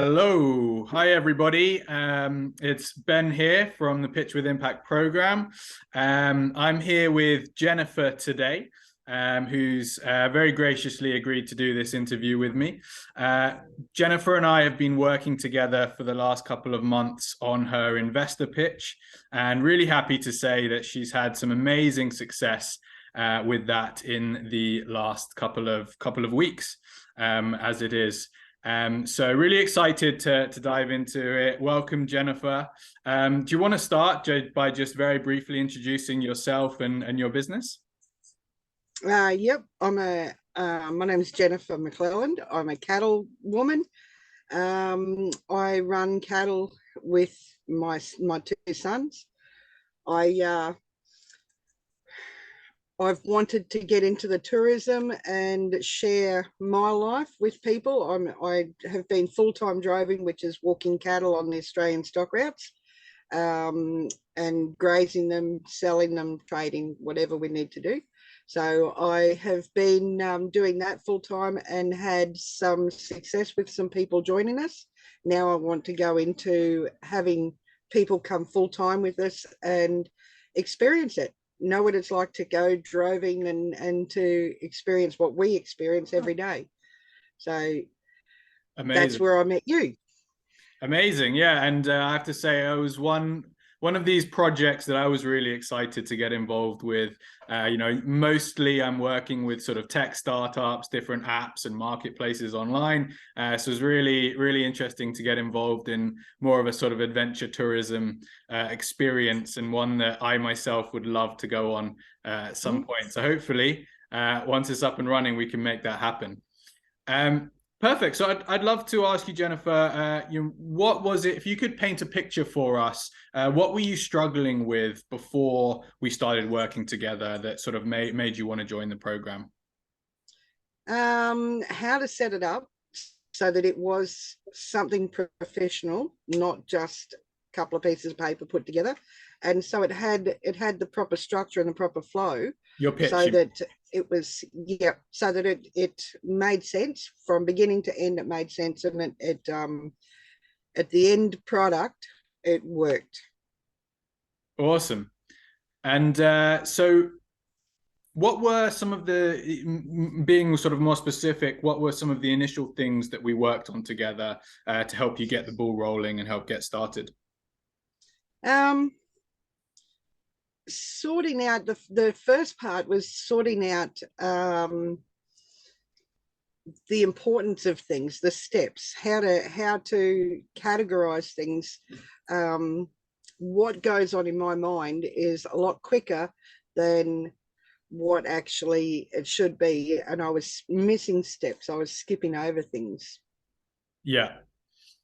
Hello, hi everybody. It's Ben here from the Pitch with Impact program. I'm here with Jennifer today, who's very graciously agreed to do this interview with me. Jennifer and I have been working together for the last couple of months on her investor pitch, and really happy to say that she's had some amazing success with that in the last couple of weeks, as it is. So really excited to dive into it. Welcome, Jennifer. Do you want to start by just very briefly introducing yourself and your business? Yep, my name is Jennifer McClelland. I'm a cattle woman. I run cattle with my two sons. I've wanted to get into the tourism and share my life with people. I have been full-time droving, which is walking cattle on the Australian stock routes, and grazing them, selling them, trading, whatever we need to do. So I have been doing that full-time and had some success with some people joining us. Now I want to go into having people come full-time with us and experience it. Know what it's like to go droving and to experience what we experience every day. So amazing. That's where I met you. Amazing. Yeah. And I have to say, it was one of these projects that I was really excited to get involved with. Mostly I'm working with sort of tech startups, different apps and marketplaces online. So it was really, really interesting to get involved in more of a sort of adventure tourism experience, and one that I myself would love to go on at some point. So hopefully once it's up and running, we can make that happen. Perfect. So I'd love to ask you, Jennifer, what was it, if you could paint a picture for us, what were you struggling with before we started working together that sort of made you want to join the program? How to set it up so that it was something professional, not just a couple of pieces of paper put together. And so it had the proper structure and the proper flow. Your pitch. So that it was, yeah, so that it made sense from beginning to end. It made sense, and it at the end product, it worked. Awesome. And so what were some of the, being sort of more specific, what were some of the initial things that we worked on together to help you get the ball rolling and help get started? Sorting out the first part was sorting out the importance of things, the steps, how to categorize things. What goes on in my mind is a lot quicker than what actually it should be, and I was missing steps. I was skipping over things. Yeah.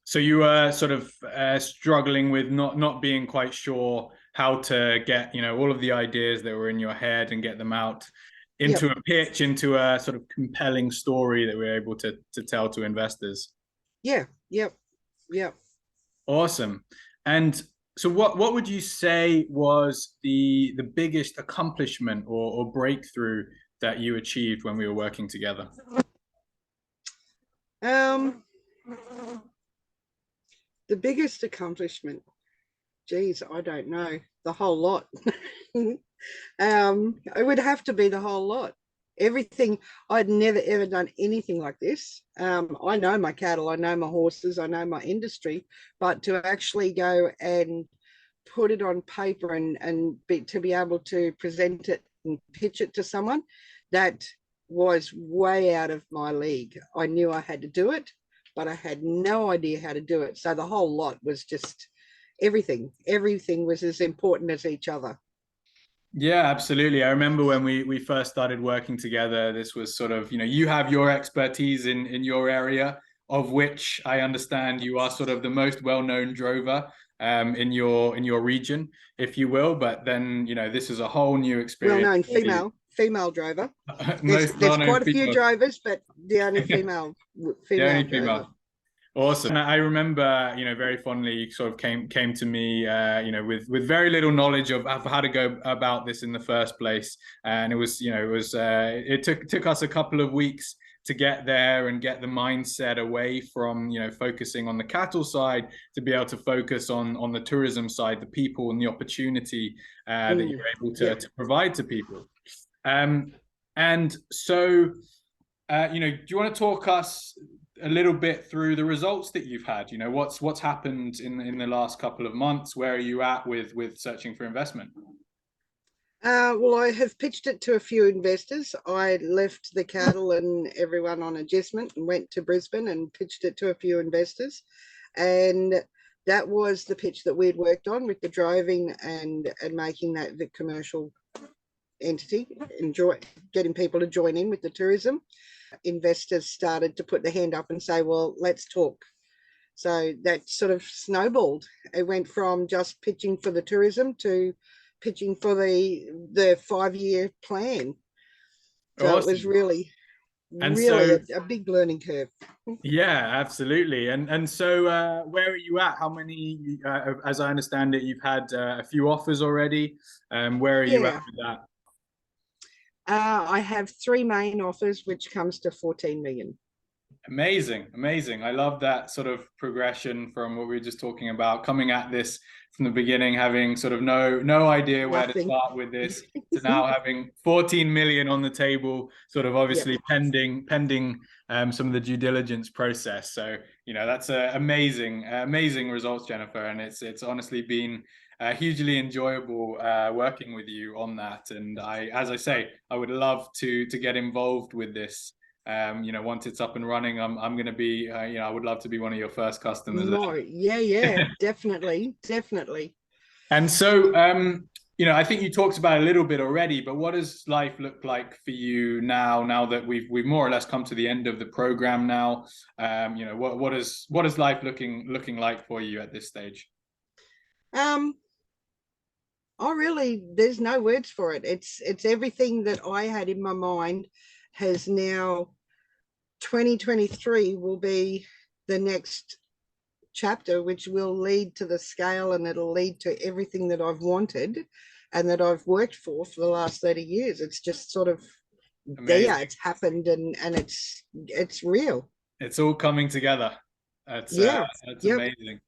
So you were sort of struggling with not being quite sure how to get, all of the ideas that were in your head and get them out into a pitch, into a sort of compelling story that we're able to tell to investors. Yeah. Yep. Awesome. And so what would you say was the biggest accomplishment or breakthrough that you achieved when we were working together? The biggest accomplishment, geez, I don't know, the whole lot. It would have to be the whole lot. Everything. I'd never ever done anything like this. I know my cattle, I know my horses, I know my industry, but to actually go and put it on paper and to be able to present it and pitch it to someone, that was way out of my league. I knew I had to do it, but I had no idea how to do it. So the whole lot was just everything was as important as each other. Yeah, absolutely. I remember when we first started working together, this was sort of, you have your expertise in your area, of which I understand you are sort of the most well-known drover in your region, if you will. But then, this is a whole new experience. Well-known female drover. There's quite a few drovers, but the only female drover. Awesome. And I remember, very fondly, you sort of came to me, with very little knowledge of how to go about this in the first place. And it was, it took us a couple of weeks to get there and get the mindset away from, you know, focusing on the cattle side to be able to focus on the tourism side, the people and the opportunity that you're able to provide to people. And so, you know, do you want to talk us a little bit through the results that you've had? You know, what's happened in the last couple of months? Where are you at with searching for investment? Well, I have pitched it to a few investors. I left the cattle and everyone on adjustment and went to Brisbane and pitched it to a few investors. And that was the pitch that we'd worked on with the driving and making that the commercial entity, getting people to join in with the tourism. Investors started to put their hand up and say, well, let's talk. So that sort of snowballed. It went from just pitching for the tourism to pitching for the 5-year plan. So awesome. It was really a big learning curve. Yeah, absolutely. And so where are you at? How many, as I understand it, you've had a few offers already. Where are you at with that? I have 3 main offers, which comes to 14 million. Amazing. I love that sort of progression from what we were just talking about, coming at this from the beginning, having sort of no idea where to start with this, to now having 14 million on the table, sort of obviously pending some of the due diligence process. So, you know, that's amazing results, Jennifer. And it's honestly been hugely enjoyable working with you on that. And as I say, I would love to get involved with this. You know, once it's up and running, I'm going to be, you know, I would love to be one of your first customers. Yeah, definitely. And so, you know, I think you talked about it a little bit already, but what does life look like for you now that we've more or less come to the end of the program now? You know, what is life looking like for you at this stage? There's no words for it. It's everything that I had in my mind has now. 2023 will be the next chapter, which will lead to the scale, and it'll lead to everything that I've wanted and that I've worked for the last 30 years. It's just sort of there, it's happened, and it's real. It's all coming together. That's amazing.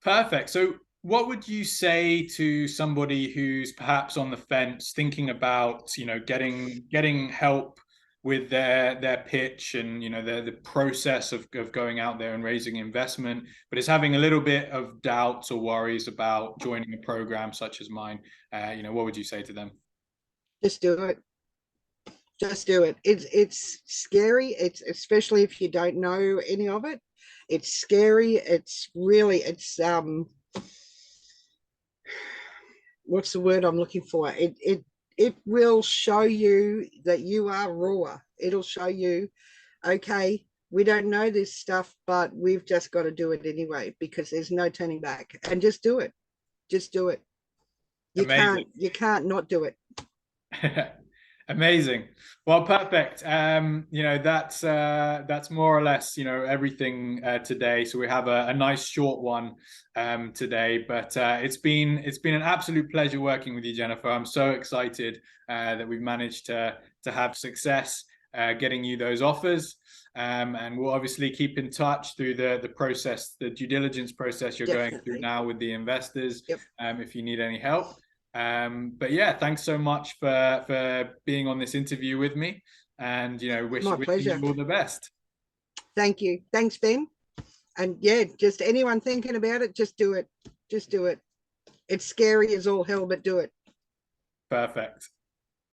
Perfect. So what would you say to somebody who's perhaps on the fence, thinking about, you know, getting help with their pitch and, you know, the process of going out there and raising investment, but is having a little bit of doubts or worries about joining a program such as mine? You know, what would you say to them? Just do it. It's scary. It's especially if you don't know any of it. It's scary. It's really, what's the word I'm looking for? It will show you that you are raw. It'll show you, okay, we don't know this stuff, but we've just got to do it anyway, because there's no turning back. And just do it. You can't not do it. Amazing. Well, perfect. You know, that's more or less, you know, everything today. So we have a nice short one today, but it's been an absolute pleasure working with you, Jennifer. I'm so excited that we've managed to have success getting you those offers. And we'll obviously keep in touch through the process, the due diligence process you're going through now with the investors. If you need any help. But yeah, thanks so much for being on this interview with me, and, you know, wishing you all the best. Thank you. Thanks, Ben. And yeah, just anyone thinking about it, just do it. It's scary as all hell, but do it. Perfect.